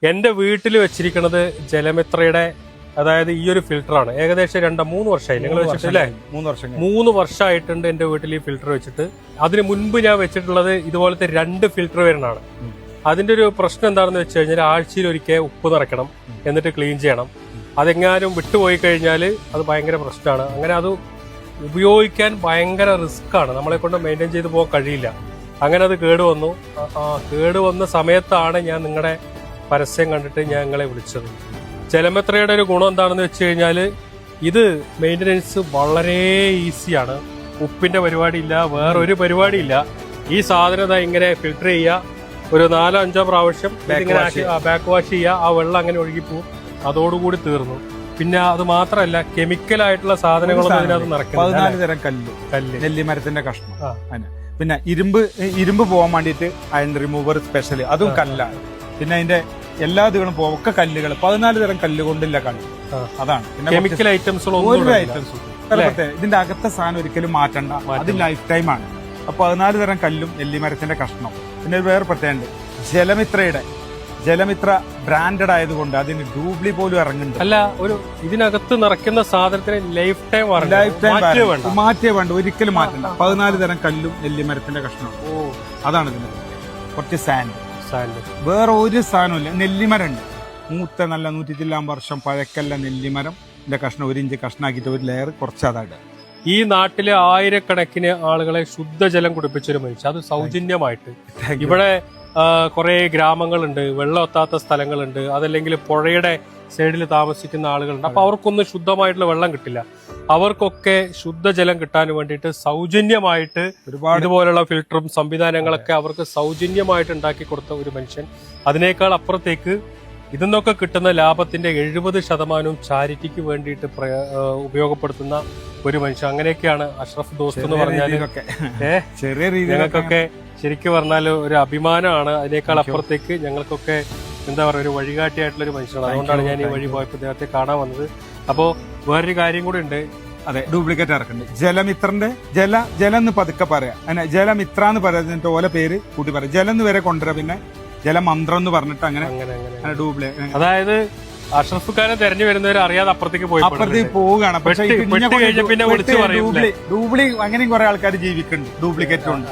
എൻ്റെ വീട്ടിൽ വെച്ചിരിക്കുന്നത് ജലമിത്രയുടെ, അതായത് ഈ ഒരു ഫിൽറ്ററാണ്. ഏകദേശം 2-3 വർഷമായി നിങ്ങൾ വെച്ചിട്ടില്ലേ? 3 വർഷമായിട്ടുണ്ട് എൻ്റെ വീട്ടിൽ ഈ ഫിൽറ്റർ വെച്ചിട്ട്. അതിന് മുൻപ് ഞാൻ വെച്ചിട്ടുള്ളത് ഇതുപോലത്തെ 2 ഫിൽറ്റർ വരുന്നതാണ്. അതിന്റെ ഒരു പ്രശ്നം എന്താണെന്ന് വെച്ച് കഴിഞ്ഞാൽ ആഴ്ചയിൽ ഒരിക്കൽ ഉപ്പ് നിറയ്ക്കണം, എന്നിട്ട് ക്ലീൻ ചെയ്യണം. അതെങ്ങാനും വിട്ടുപോയി കഴിഞ്ഞാൽ അത് ഭയങ്കര പ്രശ്നമാണ്. അങ്ങനെ അത് ഉപയോഗിക്കാൻ ഭയങ്കര റിസ്ക് ആണ്, നമ്മളെ കൊണ്ട് മെയിൻറ്റെയിൻ ചെയ്ത് പോകാൻ കഴിയില്ല. അങ്ങനെ അത് കേടുവന്നു. കേടുവന്ന സമയത്താണ് ഞാൻ നിങ്ങളുടെ പരസ്യം കണ്ടിട്ട് ഞാൻ നിങ്ങളെ വിളിച്ചത്. ജലമിത്രയുടെ ഒരു ഗുണം എന്താണെന്ന് വെച്ച് കഴിഞ്ഞാൽ ഇത് മെയിൻ്റനൻസ് വളരെ ഈസിയാണ്. ഉപ്പിന്റെ പരിപാടിയില്ല, വേറൊരു പരിപാടിയില്ല. ഈ സാധനം ഇങ്ങനെ ഫിൽറ്റർ ചെയ്യുക, ഒരു 4-5 പ്രാവശ്യം ഇങ്ങനെ ബാക്ക് വാഷ് ചെയ്യുക, ആ വെള്ളം അങ്ങനെ ഒഴുകിപ്പോവും, അതോടുകൂടി തീർന്നു. പിന്നെ അത് മാത്രമല്ല, കെമിക്കലായിട്ടുള്ള സാധനങ്ങളൊന്നും അതിനകത്ത് നിറയ്ക്കുന്നത്. 14 തരം കല്ല്, നെല്ലിമരത്തിന്റെ കഷ്ണം, പിന്നെ ഇരുമ്പ് പോകാൻ വേണ്ടിയിട്ട് അയൺ റിമൂവർ സ്പെഷ്യൽ, അതും കല്ലാണ്. പിന്നെ അതിന്റെ എല്ലാ ഇതുകളും ഒക്കെ കല്ലുകൾ, 14 തരം കല്ല് കൊണ്ടില്ല കല്ല്. അതാണ്. പിന്നെ കെമിക്കൽ ഐറ്റംസ് ഇതിന്റെ അകത്തെ സാധനം ഒരിക്കലും മാറ്റണ്ട, അത് ലൈഫ് ടൈം ആണ്. അപ്പൊ 14 തരം കല്ലും നെല്ലിമരത്തിന്റെ കഷ്ണം. പിന്നെ വേറെ പ്രത്യേകത, ജലമിത്ര ബ്രാൻഡഡ് ആയതുകൊണ്ട് അതിന് ഡൂബ്ലി പോലും ഇറങ്ങുന്നുണ്ട്. അല്ല, ഒരു ഇതിനകത്ത് നിറയ്ക്കുന്ന സാധനത്തിന് ലൈഫ് ടൈം മാറ്റേ വേണ്ട, ഒരിക്കലും മാറ്റണ്ട. 14 തരം കല്ലും നെല്ലിമരത്തിന്റെ കഷ്ണം. അതാണ് ഇതിന്. കുറച്ച് സാൻഡ്, വേറെ ഒരു സാധനമില്ല. നെല്ലിമരം ഉണ്ട്, മൂത്ത നല്ല 100 വർഷം പഴക്കല്ല നെല്ലിമരം കഷ്ണം 1 ഇഞ്ച് കഷ്ണാക്കിയിട്ട് ഒരു ലെയർ കുറച്ച് അതായിട്ട്. ഈ നാട്ടിലെ ആയിരക്കണക്കിന് ആളുകളെ ശുദ്ധജലം കുടിപ്പിച്ചൊരു മനുഷ്യൻ, അത് സൗജന്യമായിട്ട്. ഇവിടെ കുറെ ഗ്രാമങ്ങളുണ്ട്, വെള്ളം എത്താത്ത സ്ഥലങ്ങളുണ്ട്, അതല്ലെങ്കിൽ പുഴയുടെ സൈഡിൽ താമസിക്കുന്ന ആളുകളുണ്ട്. അപ്പൊ അവർക്കൊന്നും ശുദ്ധമായിട്ടുള്ള വെള്ളം കിട്ടില്ല. അവർക്കൊക്കെ ശുദ്ധജലം കിട്ടാൻ വേണ്ടിയിട്ട് സൗജന്യമായിട്ട് ഇതുപോലുള്ള ഫിൽറ്ററും സംവിധാനങ്ങളൊക്കെ അവർക്ക് സൗജന്യമായിട്ട് ഉണ്ടാക്കി കൊടുത്ത ഒരു മനുഷ്യൻ. അതിനേക്കാൾ അപ്പുറത്തേക്ക് ഇതിന്നൊക്കെ കിട്ടുന്ന ലാഭത്തിന്റെ 70% ചാരിറ്റിക്ക് വേണ്ടിയിട്ട് ഉപയോഗപ്പെടുത്തുന്ന ഒരു മനുഷ്യൻ. അങ്ങനെയൊക്കെയാണ് അഷ്റഫ് ദോസ്ത് എന്ന് പറഞ്ഞാൽ. ഞങ്ങൾക്കൊക്കെ ശരിക്കും പറഞ്ഞാൽ ഒരു അഭിമാനമാണ്. അതിനേക്കാൾ അപ്പുറത്തേക്ക് ഞങ്ങൾക്കൊക്കെ എന്താ പറയുക, ഒരു വഴികാട്ടിയായിട്ടുള്ള ഒരു മനുഷ്യനാണ്. അതുകൊണ്ടാണ് ഞാൻ ഈ വഴി പോയപ്പോൾ ഇദ്ദേഹത്തെ കാണാൻ വന്നത്. അപ്പോ വേറൊരു കാര്യം കൂടി ഉണ്ട്. അതെ, ഡ്യൂപ്ലിക്കേറ്റ് ഇറക്കുന്നുണ്ട്. ജലമിത്രന്റെ ജലം എന്ന് പതുക്കെ പറയാം, അങ്ങനെ ജലമിത്ര എന്ന് പറയുന്നതിന്റെ ഓല പേര് കൂട്ടി പറയാം. ജലം എന്ന് വരെ കൊണ്ടുവരാം, പിന്നെ ജലമന്ത്രം എന്ന് പറഞ്ഞിട്ട് അങ്ങനെ ഡ്യൂപ്ലിക്കേറ്റ്. അതായത് അഷ്റഫ് ഖാനെ തെരഞ്ഞു വരുന്നവർ അറിയാതെ അപ്പുറത്തേക്ക് പോവുകയാണ്. പക്ഷേ ഡ്യൂപ്ലി അങ്ങനെയും കുറെ ആൾക്കാർ ജീവിക്കുന്നുണ്ട്, ഡ്യൂപ്ലിക്കേറ്റും ഉണ്ട്.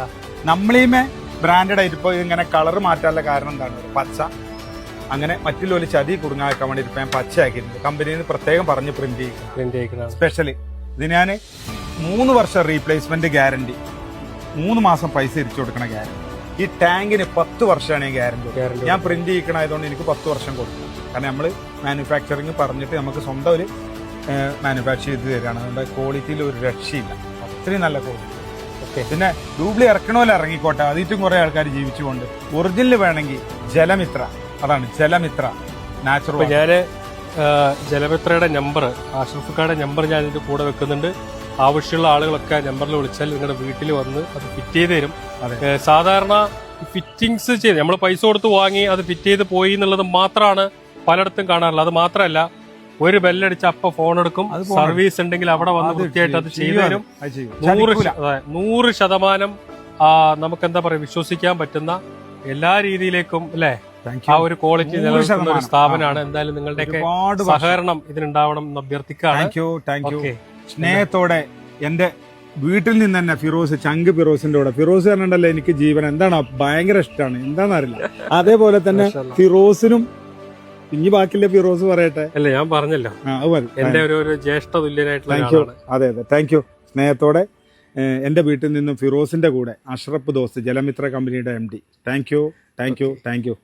നമ്മളീമേ ബ്രാൻഡഡ് ആയിട്ട് ഇപ്പൊ ഇങ്ങനെ കളർ മാറ്റാനുള്ള കാരണം എന്താണ്? പച്ച, അങ്ങനെ മറ്റുള്ള ചതി കുടുങ്ങാക്കാൻ വേണ്ടിട്ട് ഞാൻ പച്ച ആക്കിയിട്ടുണ്ട്. കമ്പനിയിൽ നിന്ന് പ്രത്യേകം പറഞ്ഞ് പ്രിന്റ് ചെയ്യിക്കണം. സ്പെഷ്യലി ഇത് ഞാൻ 3 വർഷം റീപ്ലേസ്മെന്റ് ഗ്യാരണ്ടി, 3 മാസം പൈസ തിരിച്ചു കൊടുക്കണ ഗ്യാരണ്ടി. ഈ ടാങ്കിന് 10 വർഷമാണ് ഈ ഗ്യാരണ്ടി. ഞാൻ പ്രിന്റ് ചെയ്യിക്കണായതുകൊണ്ട് എനിക്ക് 10 വർഷം കൊടുക്കണം. കാരണം നമ്മൾ മാനുഫാക്ചറിങ് പറഞ്ഞിട്ട് നമുക്ക് സ്വന്തം ഒരു മാനുഫാക്ചർ ചെയ്ത് തരികയാണ്. നമ്മുടെ ക്വാളിറ്റിയിൽ ഒരു രക്ഷയില്ല, അത്രയും നല്ല ക്വാളിറ്റി. പിന്നെ ഡ്യൂപ്ലി ഇറക്കണമല്ലോ ഇറങ്ങിക്കോട്ടെ, അതിറ്റും കുറെ ആൾക്കാർ ജീവിച്ചുകൊണ്ട്. ഒറിജിനൽ വേണമെങ്കിൽ ജലമിത്ര, അതാണ് ജലമിത്ര നാച്ചുറൽ. ഞാന് ജലമിത്രയുടെ നമ്പർ, അഷ്റഫ് ഖാന്റെ നമ്പർ ഞാൻ ഇതിന്റെ കൂടെ വെക്കുന്നുണ്ട്. ആവശ്യമുള്ള ആളുകളൊക്കെ നമ്പറിൽ വിളിച്ചാൽ നിങ്ങളുടെ വീട്ടിൽ വന്ന് അത് ഫിറ്റ് ചെയ്ത് തരും. സാധാരണ ഫിറ്റിങ്സ് ചെയ്ത് നമ്മൾ പൈസ കൊടുത്ത് വാങ്ങി അത് ഫിറ്റ് ചെയ്ത് പോയി എന്നുള്ളത് മാത്രമാണ് പലയിടത്തും കാണാറുള്ളത്. അത് മാത്രമല്ല, ഒരു ബെല്ലടിച്ച് അപ്പൊ ഫോൺ എടുക്കും, സർവീസ് ഉണ്ടെങ്കിൽ അവിടെ വന്ന് വൃത്തിയായിട്ട് അത് ചെയ്തു തരും. 100% നമുക്ക് എന്താ പറയാ, വിശ്വസിക്കാൻ പറ്റുന്ന എല്ലാ രീതിയിലേക്കും അല്ലെ, ആ ഒരു ക്വാളിറ്റി നിലനിൽക്കുന്ന ഒരു സ്ഥാപനമാണ്. എന്തായാലും നിങ്ങളുടെയൊക്കെ സഹകരണം ഇതിനുണ്ടാവണം എന്ന് അഭ്യർത്ഥിക്കുകയാണ്. സ്നേഹത്തോടെ എന്റെ വീട്ടിൽ നിന്ന് തന്നെ ഫിറോസ്, ചങ്ക് ഫിറോസിന്റെ കൂടെ, ഫിറോസ് പറഞ്ഞിട്ടല്ലേ എനിക്ക് ജീവൻ, എന്താണ് ഭയങ്കര ഇഷ്ടമാണ്, എന്താണെന്നറിയില്ല. അതേപോലെ തന്നെ ഫിറോസിനും ഇനി ബാക്കിയുള്ള ഫിറോസ് പറയട്ടെ. അല്ല, ഞാൻ പറഞ്ഞല്ലോ, എന്റെ ഒരു ജ്യേഷ്ഠ തുല്യനായിട്ടുള്ള. അതെ, താങ്ക് യു. സ്നേഹത്തോടെ എന്റെ വീട്ടിൽ നിന്നും ഫിറോസിന്റെ കൂടെ അഷ്റഫ് ദോസ്ത്, ജലമിത്ര കമ്പനിയുടെ MD. Thank you.